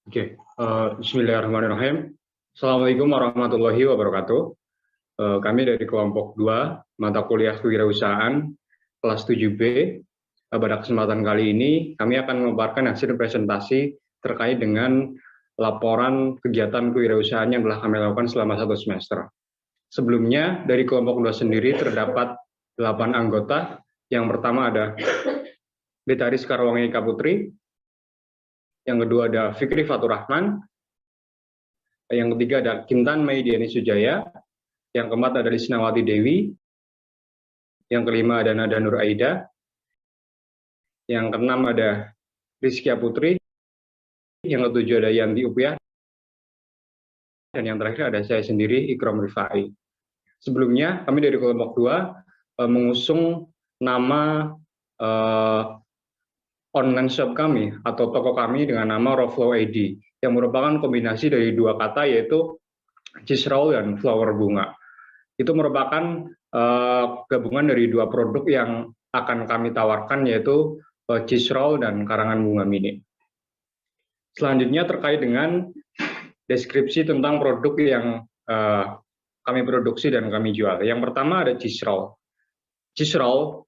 Oke, Bismillahirrahmanirrahim. Assalamualaikum warahmatullahi wabarakatuh. Kami dari kelompok 2, mata kuliah kewirausahaan, kelas 7B. Pada kesempatan kali ini, kami akan memaparkan hasil presentasi terkait dengan laporan kegiatan kewirausahaan yang telah kami lakukan selama 1 semester. Sebelumnya, dari kelompok 2 sendiri terdapat 8 anggota. Yang pertama ada Betaris Karwangi Kaputri, yang kedua ada Fikri Fatur Rahman, yang ketiga ada Kintan Maidiani Sujaya, yang keempat ada Lisnawati Dewi, yang kelima ada Nada Nur Aida, yang keenam ada Rizkia Putri, yang ketujuh ada Yanti Upiyah, dan yang terakhir ada saya sendiri, Ikram Rifai. Sebelumnya, kami dari kelompok 2 mengusung nama online shop kami atau toko kami dengan nama Rawflow ID, yang merupakan kombinasi dari dua kata, yaitu cheese roll dan flower bunga. Itu merupakan gabungan dari dua produk yang akan kami tawarkan, yaitu cheese roll dan karangan bunga mini. Selanjutnya terkait dengan deskripsi tentang produk yang kami produksi dan kami jual. Yang pertama ada cheese roll. Cheese roll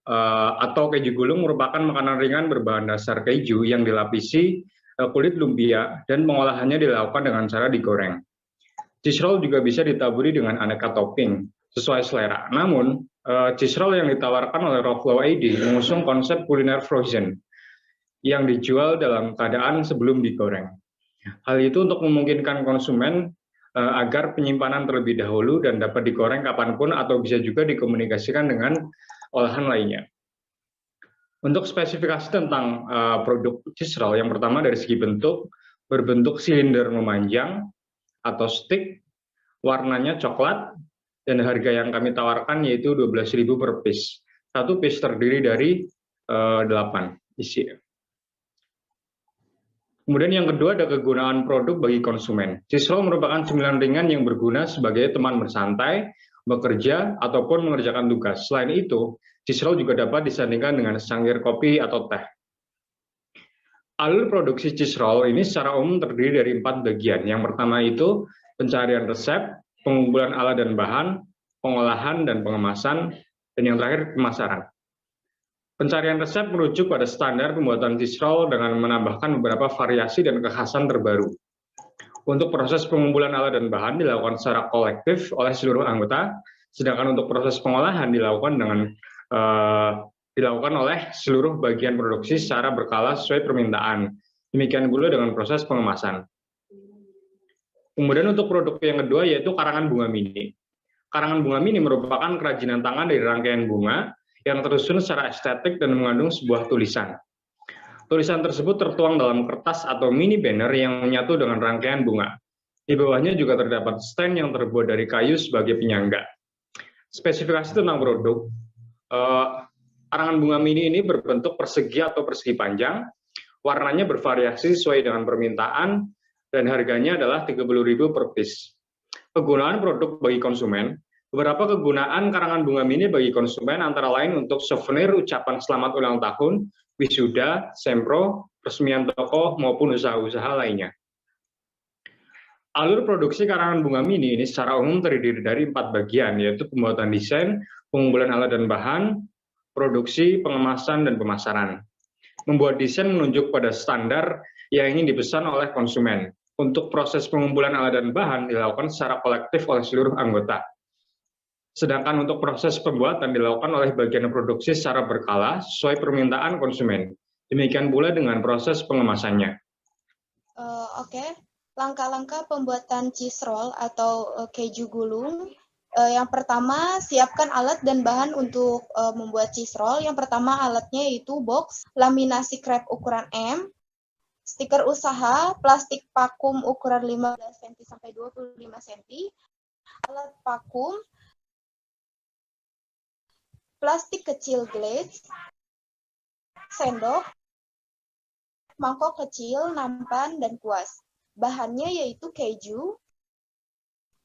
atau keju gulung merupakan makanan ringan berbahan dasar keju yang dilapisi kulit lumpia dan pengolahannya dilakukan dengan cara digoreng. Cheese roll juga bisa ditaburi dengan aneka topping sesuai selera. Namun, cheese roll yang ditawarkan oleh Rawflow ID mengusung konsep kuliner frozen yang dijual dalam keadaan sebelum digoreng. Hal itu untuk memungkinkan konsumen agar penyimpanan terlebih dahulu dan dapat digoreng kapanpun atau bisa juga dikomunikasikan dengan olahan lainnya. Untuk spesifikasi tentang produk cheese roll, yang pertama dari segi bentuk, berbentuk silinder memanjang atau stick, warnanya coklat, dan harga yang kami tawarkan yaitu 12.000 per piece. Satu piece terdiri dari 8 isi. Kemudian yang kedua ada kegunaan produk bagi konsumen. Cheese roll merupakan cemilan ringan yang berguna sebagai teman bersantai, bekerja, ataupun mengerjakan tugas. Selain itu, cheese roll juga dapat disandingkan dengan secangkir kopi atau teh. Alur produksi cheese roll ini secara umum terdiri dari 4 bagian. Yang pertama itu pencarian resep, pengumpulan alat dan bahan, pengolahan dan pengemasan, dan yang terakhir pemasaran. Pencarian resep merujuk pada standar pembuatan cheese roll dengan menambahkan beberapa variasi dan kekhasan terbaru. Untuk proses pengumpulan alat dan bahan dilakukan secara kolektif oleh seluruh anggota, sedangkan untuk proses pengolahan dilakukan oleh seluruh bagian produksi secara berkala sesuai permintaan. Demikian pula dengan proses pengemasan. Kemudian untuk produk yang kedua yaitu karangan bunga mini. Karangan bunga mini merupakan kerajinan tangan dari rangkaian bunga yang tersusun secara estetik dan mengandung sebuah tulisan. Tulisan tersebut tertuang dalam kertas atau mini banner yang menyatu dengan rangkaian bunga. Di bawahnya juga terdapat stand yang terbuat dari kayu sebagai penyangga. Spesifikasi tentang produk, karangan bunga mini ini berbentuk persegi atau persegi panjang, warnanya bervariasi sesuai dengan permintaan, dan harganya adalah 30.000 per piece. Kegunaan produk bagi konsumen. Beberapa kegunaan karangan bunga mini bagi konsumen antara lain untuk souvenir ucapan selamat ulang tahun, wisuda, sempro, peresmian toko, maupun usaha-usaha lainnya. Alur produksi karangan bunga mini ini secara umum terdiri dari 4 bagian, yaitu pembuatan desain, pengumpulan alat dan bahan, produksi, pengemasan, dan pemasaran. Membuat desain menunjuk pada standar yang ingin dipesan oleh konsumen. Untuk proses pengumpulan alat dan bahan dilakukan secara kolektif oleh seluruh anggota. Sedangkan untuk proses pembuatan dilakukan oleh bagian produksi secara berkala sesuai permintaan konsumen. Demikian pula dengan proses pengemasannya. Oke. Langkah-langkah pembuatan cheese roll atau keju gulung. Yang pertama, siapkan alat dan bahan untuk membuat cheese roll. Yang pertama alatnya yaitu box, laminasi krep ukuran M, stiker usaha, plastik vakum ukuran 15 cm sampai 25 cm, alat vakum, plastik kecil glaze, sendok, mangkok kecil, nampan, dan kuas. Bahannya yaitu keju,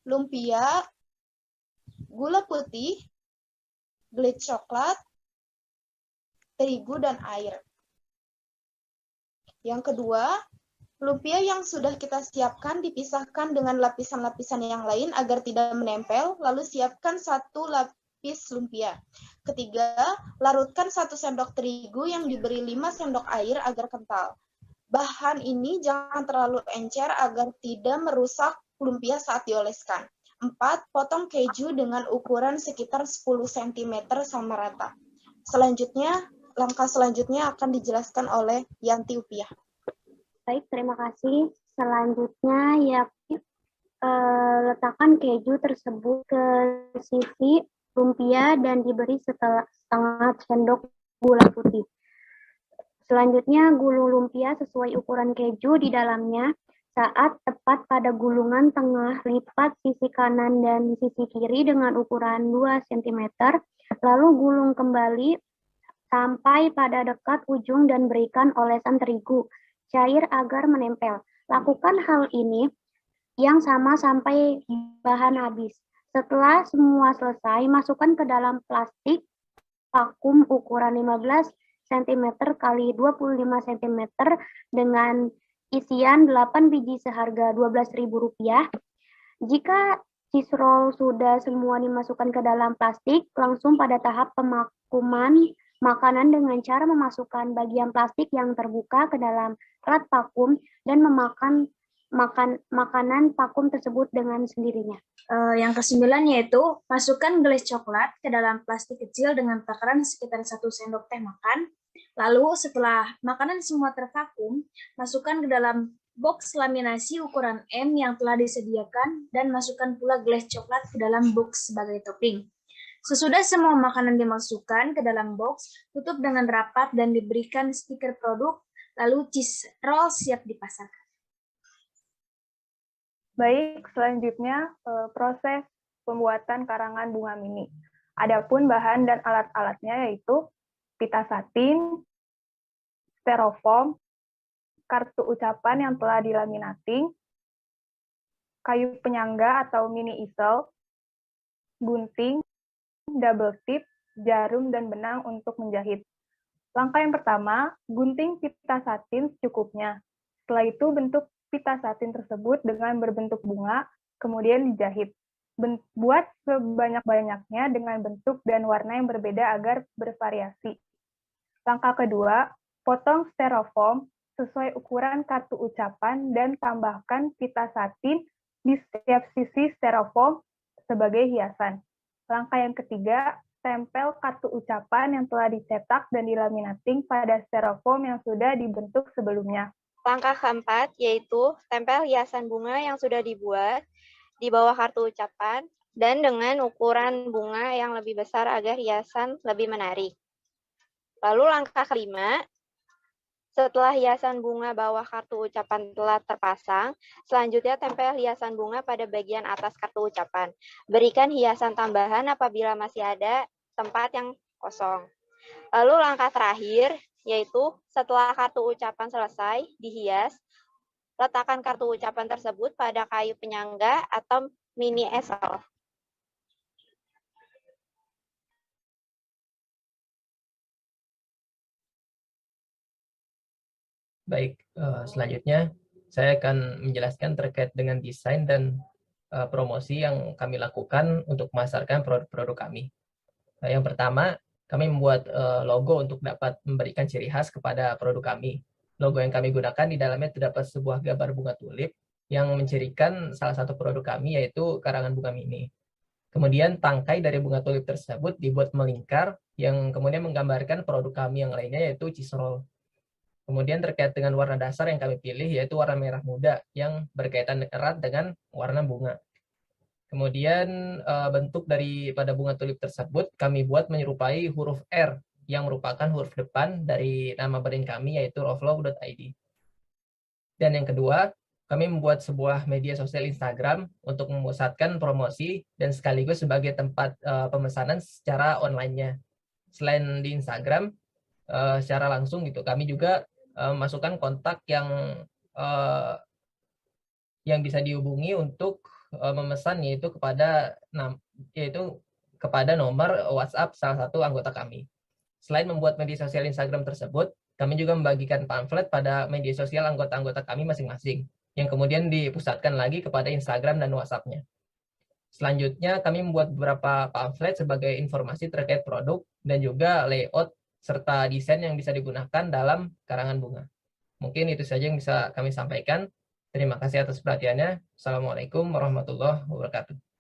lumpia, gula putih, glazed coklat, terigu, dan air. Yang kedua, Lumpia yang sudah kita siapkan dipisahkan dengan lapisan-lapisan yang lain agar tidak menempel, lalu siapkan 1 lapis lumpia. Ketiga, larutkan 1 sendok terigu yang diberi 5 sendok air agar kental. Bahan ini jangan terlalu encer agar tidak merusak lumpia saat dioleskan. 4. Potong keju dengan ukuran sekitar 10 cm sama rata. Selanjutnya, langkah selanjutnya akan dijelaskan oleh Yanti Upiah. Baik, terima kasih. Selanjutnya, ya, letakkan keju tersebut ke sisi lumpia dan diberi setengah sendok gula putih. Selanjutnya, gulung lumpia sesuai ukuran keju di dalamnya. Saat tepat pada gulungan tengah, lipat sisi kanan dan sisi kiri dengan ukuran 2 cm, lalu gulung kembali sampai pada dekat ujung dan berikan olesan terigu cair agar menempel. Lakukan hal ini yang sama sampai bahan habis. Setelah semua selesai, masukkan ke dalam plastik vakum ukuran 15 cm kali 25 cm dengan isian 8 biji seharga Rp12.000. Jika cheese roll sudah semua dimasukkan ke dalam plastik, langsung pada tahap pemakuman makanan dengan cara memasukkan bagian plastik yang terbuka ke dalam alat vakum dan memakan makanan vakum tersebut dengan sendirinya. Yang ke-9 yaitu masukkan gelas coklat ke dalam plastik kecil dengan takaran sekitar 1 sendok teh makan. Lalu setelah makanan semua tervakum, masukkan ke dalam box laminasi ukuran M yang telah disediakan dan masukkan pula gelas coklat ke dalam box sebagai topping. Sesudah semua makanan dimasukkan ke dalam box, tutup dengan rapat dan diberikan stiker produk, lalu cheese roll siap dipasarkan. Baik, selanjutnya proses pembuatan karangan bunga mini. Adapun bahan dan alat-alatnya yaitu pita satin, styrofoam, kartu ucapan yang telah dilaminating, kayu penyangga atau mini easel, gunting, double tip, jarum, dan benang untuk menjahit. Langkah yang pertama, gunting pita satin secukupnya. Setelah itu bentuk pita satin tersebut dengan berbentuk bunga, kemudian dijahit. Buat sebanyak-banyaknya dengan bentuk dan warna yang berbeda agar bervariasi. Langkah kedua, potong styrofoam sesuai ukuran kartu ucapan dan tambahkan pita satin di setiap sisi styrofoam sebagai hiasan. Langkah yang ketiga, tempel kartu ucapan yang telah dicetak dan dilaminating pada styrofoam yang sudah dibentuk sebelumnya. Langkah keempat yaitu tempel hiasan bunga yang sudah dibuat di bawah kartu ucapan dan dengan ukuran bunga yang lebih besar agar hiasan lebih menarik. Lalu langkah kelima, setelah hiasan bunga bawah kartu ucapan telah terpasang, selanjutnya tempel hiasan bunga pada bagian atas kartu ucapan. Berikan hiasan tambahan apabila masih ada tempat yang kosong. Lalu langkah terakhir, yaitu setelah kartu ucapan selesai dihias, letakkan kartu ucapan tersebut pada kayu penyangga atau mini easel. Baik, selanjutnya saya akan menjelaskan terkait dengan desain dan promosi yang kami lakukan untuk memasarkan produk-produk kami. Yang pertama, kami membuat logo untuk dapat memberikan ciri khas kepada produk kami. Logo yang kami gunakan di dalamnya terdapat sebuah gambar bunga tulip yang mencirikan salah satu produk kami, yaitu karangan bunga mini. Kemudian tangkai dari bunga tulip tersebut dibuat melingkar yang kemudian menggambarkan produk kami yang lainnya, yaitu cheese roll. Kemudian terkait dengan warna dasar yang kami pilih, yaitu warna merah muda yang berkaitan erat dengan warna bunga. Kemudian bentuk daripada bunga tulip tersebut kami buat menyerupai huruf R yang merupakan huruf depan dari nama brand kami, yaitu roflow.id. Dan yang kedua, kami membuat sebuah media sosial Instagram untuk memusatkan promosi dan sekaligus sebagai tempat pemesanan secara online-nya. Selain di Instagram, secara langsung gitu, kami juga masukkan kontak yang bisa dihubungi untuk memesan, yaitu kepada nomor WhatsApp salah satu anggota kami. Selain membuat media sosial Instagram tersebut, Kami juga membagikan pamflet pada media sosial anggota-anggota kami masing-masing, yang kemudian dipusatkan lagi kepada Instagram dan WhatsApp-nya. Selanjutnya, kami membuat beberapa pamflet sebagai informasi terkait produk dan juga layout serta desain yang bisa digunakan dalam karangan bunga. Mungkin itu saja yang bisa kami sampaikan. Terima kasih atas perhatiannya. Assalamualaikum warahmatullahi wabarakatuh.